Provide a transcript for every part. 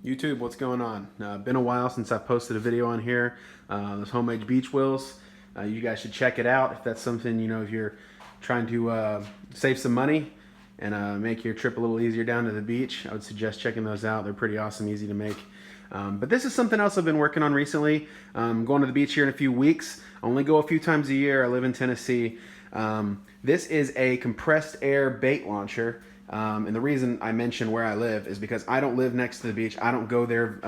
YouTube, what's going on? Been a while since I've posted a video on here. Those homemade beach wheels. You guys should check it out if that's something, if you're trying to save some money and make your trip a little easier down to the beach. I would suggest checking those out. They're pretty awesome, easy to make. But this is something else I've been working on recently. I'm going to the beach here in a few weeks. I only go a few times a year. I live in Tennessee. This is a compressed air bait launcher. And the reason I mention where I live is because I don't live next to the beach. I don't go there,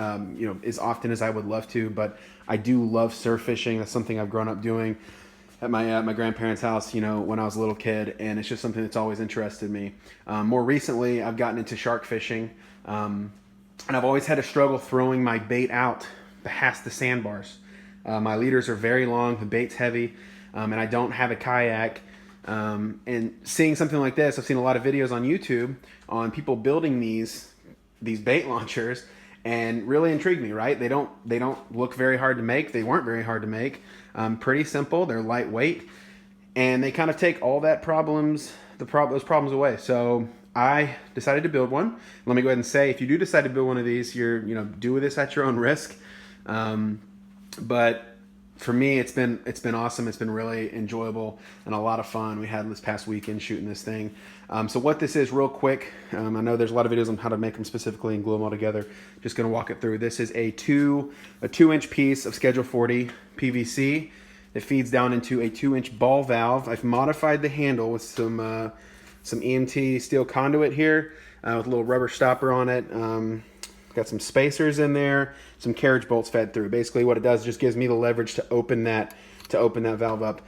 as often as I would love to, but I do love surf fishing. That's something I've grown up doing at my grandparents' house, when I was a little kid, and it's just something that's always interested me. More recently, I've gotten into shark fishing, and I've always had a struggle throwing my bait out past the sandbars. My leaders are very long, the bait's heavy, and I don't have a kayak. And seeing something like this, I've seen a lot of videos on YouTube on people building these bait launchers, and really intrigued me. Right? They don't look very hard to make. They weren't very hard to make. Pretty simple. They're lightweight, and they kind of take all those problems away. So I decided to build one. Let me go ahead and say, if you do decide to build one of these, do this at your own risk. But for me, it's been awesome. It's been really enjoyable and a lot of fun. We had this past weekend shooting this thing. So what this is, real quick, I know there's a lot of videos on how to make them specifically and glue them all together. Just going to walk it through. This is a 2-inch piece of Schedule 40 PVC that feeds down into a 2-inch ball valve. I've modified the handle with some EMT steel conduit here with a little rubber stopper on it. Got some spacers in there, some carriage bolts fed through. Basically what it does is just gives me the leverage to open that valve up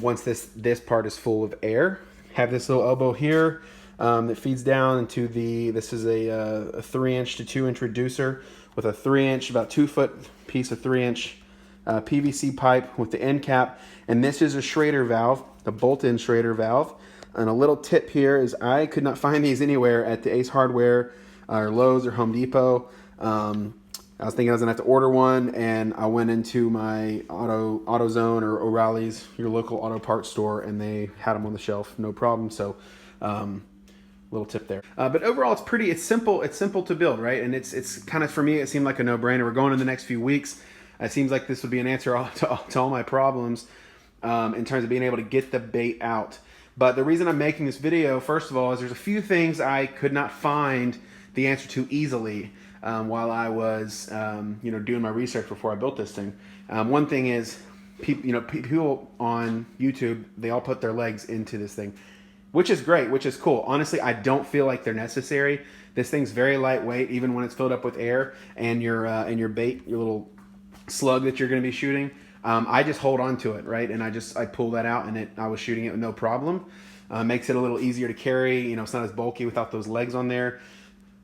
once this part is full of air. Have this little elbow here that feeds down into this is a 3-inch to 2-inch reducer with a 3-inch, about 2-foot piece of 3-inch PVC pipe with the end cap. And this is a Schrader valve, a bolt-in Schrader valve. And a little tip here is I could not find these anywhere at the Ace Hardware or Lowe's or Home Depot. I was thinking I was gonna have to order one, and I went into my AutoZone or O'Reilly's, your local auto parts store, and they had them on the shelf, no problem. So, little tip there. But overall, it's simple. It's simple to build, right? And it's kind of, for me, it seemed like a no-brainer. We're going in the next few weeks. It seems like this would be an answer to all my problems in terms of being able to get the bait out. But the reason I'm making this video, first of all, is there's a few things I could not find the answer to easily while I was doing my research before I built this thing. One thing is people on YouTube, they all put their legs into this thing, which is great, which is cool. Honestly, I don't feel like they're necessary. This thing's very lightweight, even when it's filled up with air, and your bait, your little slug that you're going to be shooting, I just hold on to it, right? And I pull that out, and I was shooting it with no problem. Makes it a little easier to carry. It's not as bulky without those legs on there.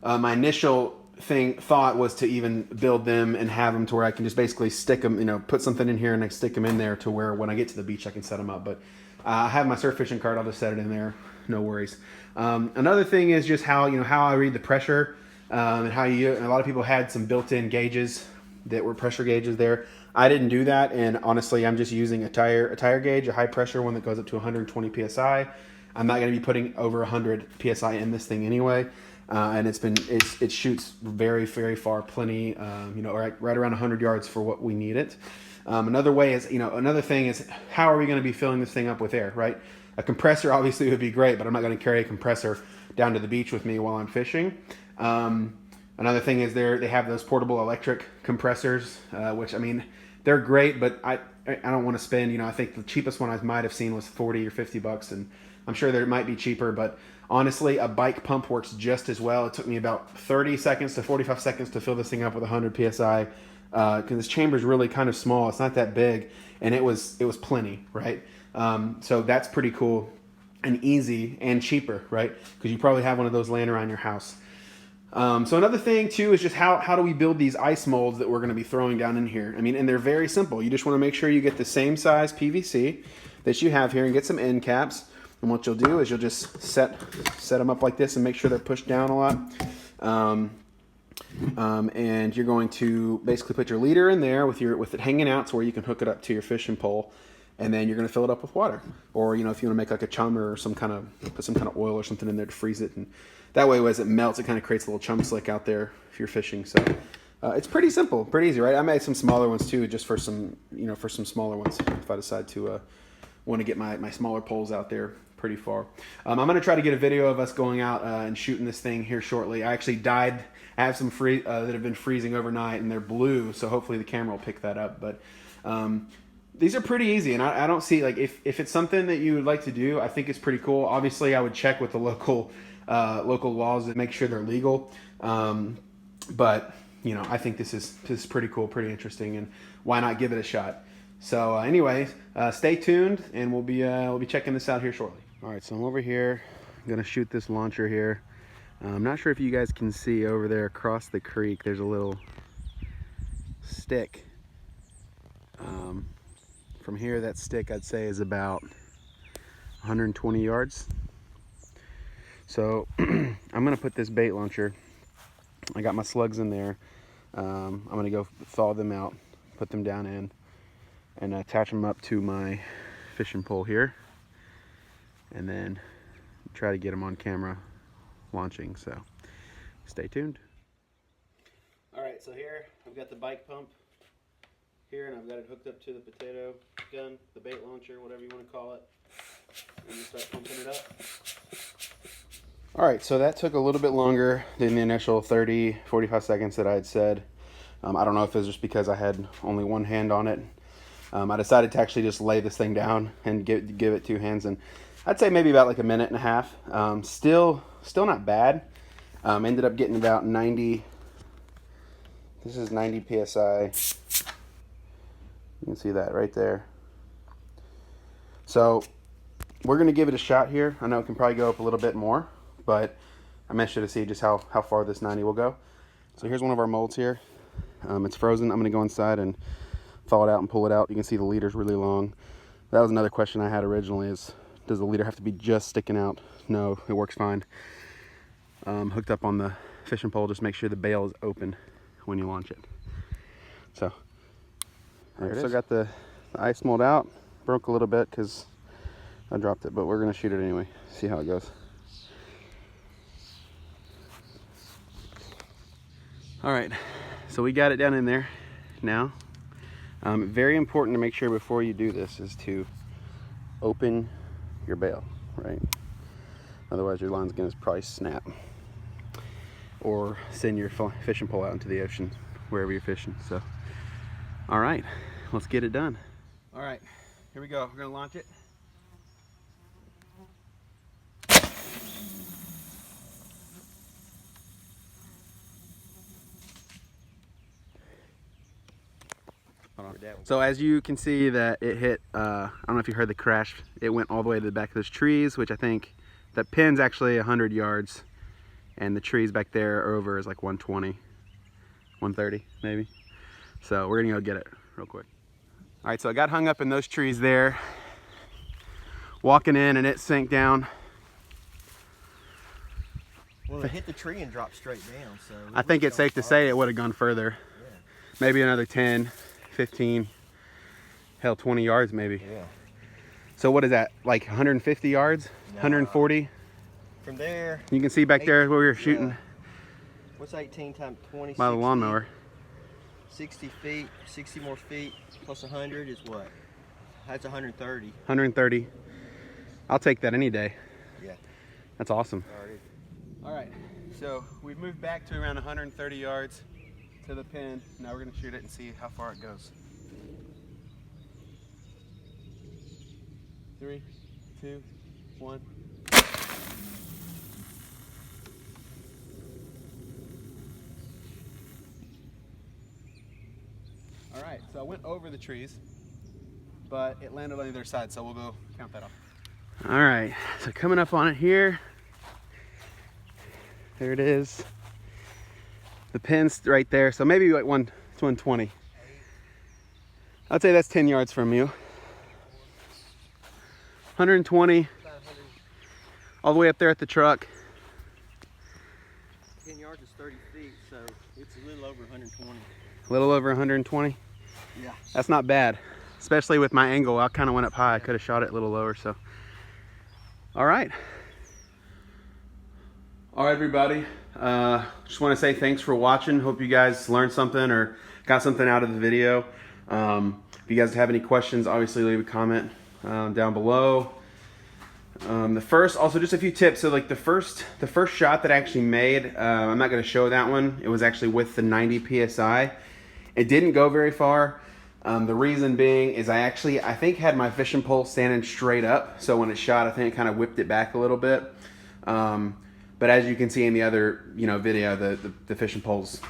My initial thought was to even build them and have them to where I can just basically stick them, put something in here and I stick them in there to where when I get to the beach I can set them up. But I have my surf fishing card. I'll just set it in there. No worries. Another thing is just how I read the pressure and how a lot of people had some built-in gauges that were pressure gauges there. I didn't do that, and honestly, I'm just using a tire gauge, a high pressure one that goes up to 120 psi. I'm not going to be putting over 100 psi in this thing anyway. And it shoots very, very far, plenty, right around 100 yards for what we need it. Another thing is, how are we going to be filling this thing up with air, right? A compressor obviously would be great, but I'm not going to carry a compressor down to the beach with me while I'm fishing. Another thing is they have those portable electric compressors, which, they're great, but I don't want to spend, I think the cheapest one I might have seen was 40 or 50 bucks, and I'm sure there might be cheaper, but honestly, a bike pump works just as well. It took me about 30 seconds to 45 seconds to fill this thing up with 100 psi, because this chamber is really kind of small. It's not that big, and it was plenty, right? So that's pretty cool and easy and cheaper, right? Because you probably have one of those laying around your house. So another thing too is just how do we build these ice molds that we're going to be throwing down in here? And they're very simple. You just want to make sure you get the same size PVC that you have here and get some end caps. And what you'll do is you'll just set them up like this and make sure they're pushed down a lot. And you're going to basically put your leader in there with it hanging out so where you can hook it up to your fishing pole. And then you're going to fill it up with water. Or, if you want to make like a chummer or put some kind of oil or something in there to freeze it. And That way, as it melts, it kind of creates a little chum slick out there if you're fishing. So it's pretty simple, pretty easy, right? I made some smaller ones too, just for some, for some smaller ones if I decide to want to get my smaller poles out there pretty far. I'm going to try to get a video of us going out and shooting this thing here shortly. I actually dyed, I have some that have been freezing overnight, and they're blue, so hopefully the camera will pick that up. But these are pretty easy, and I don't see, like, if it's something that you would like to do, I think it's pretty cool. Obviously, I would check with the local laws to make sure they're legal. But I think this is pretty cool, pretty interesting, and why not give it a shot? So anyways, stay tuned, and we'll be checking this out here shortly. All right, so I'm over here. I'm gonna shoot this launcher here. I'm not sure if you guys can see over there across the creek. There's a little stick. From here, that stick I'd say is about 120 yards. So I'm gonna put this bait launcher. I got my slugs in there. I'm gonna go thaw them out, put them down in, and attach them up to my fishing pole here, and then try to get them on camera launching. So stay tuned. All right, so here I've got the bike pump here, and I've got it hooked up to the potato gun, the bait launcher, whatever you want to call it, and you start pumping it up. All right, so that took a little bit longer than the initial 30-45 seconds that I had said. I don't know if it was just because I had only one hand on it. I decided to actually just lay this thing down and give it two hands, and I'd say maybe about like a minute and a half. Still not bad. Ended up getting about 90. This is 90 psi. You can see that right there. So we're gonna give it a shot here. I know it can probably go up a little bit more, but I'm interested to see just how far this 90 will go. So here's one of our molds here. It's frozen. I'm gonna go inside and thaw it out and pull it out. You can see the leader's really long. That was another question I had originally, is does the leader have to be just sticking out? No, it works fine. Hooked up on the fishing pole, just make sure the bail is open when you launch it. So there it is. So got the ice mold out. Broke a little bit because I dropped it, but we're gonna shoot it anyway. See how it goes. All right, so we got it down in there now. Very important to make sure before you do this is to open your bail, right? Otherwise your line's gonna probably snap or send your fishing pole out into the ocean wherever you're fishing. So, all right, let's get it done. All right, here we go. We're gonna launch it. So as you can see that it hit, I don't know if you heard the crash, it went all the way to the back of those trees, which I think that pin's actually 100 yards, and the trees back there over is like 120, 130 maybe. So we're gonna go get it real quick. All right, so I got hung up in those trees there, walking in, and it sank down. Well, it hit the tree and dropped straight down, so I think it's safe to say it would have gone further. Yeah. Maybe another 10, 15, hell, 20 yards maybe. Yeah. So what is that, like 150 yards? No. 140? From there. You can see back there where we were shooting. Yeah. What's 18 times 20? By the lawnmower. 60 feet, 60 more feet plus 100 is what? That's 130. 130. I'll take that any day. Yeah. That's awesome. Alright. All right, so we've moved back to around 130 yards to the pin. Now we're gonna shoot it and see how far it goes. 3, 2, 1. All right, so I went over the trees, but it landed on the other side, so we'll go count that off. All right, so coming up on it here. There it is. The pin's right there, so maybe like 120. I'd say that's 10 yards from you. 120. All the way up there at the truck. 10 yards is 30 feet, so it's a little over 120. A little over 120? Yeah. That's not bad, especially with my angle. I kind of went up high. I could have shot it a little lower, so. All right. All right, everybody. Just want to say thanks for watching. Hope you guys learned something or got something out of the video. If you guys have any questions, obviously leave a comment down below. Also just a few tips. So like the first shot that I actually made, I'm not going to show that one. It was actually with the 90 PSI. It didn't go very far. The reason being is I think had my fishing pole standing straight up. So when it shot, I think it kind of whipped it back a little bit. But as you can see in the other, video, the fishing pole's,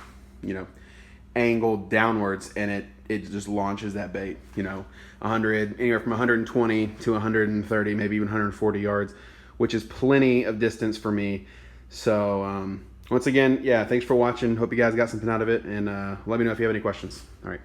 angled downwards, and it just launches that bait, anywhere from 120 to 130, maybe even 140 yards, which is plenty of distance for me. So once again, yeah, thanks for watching. Hope you guys got something out of it, and let me know if you have any questions. All right.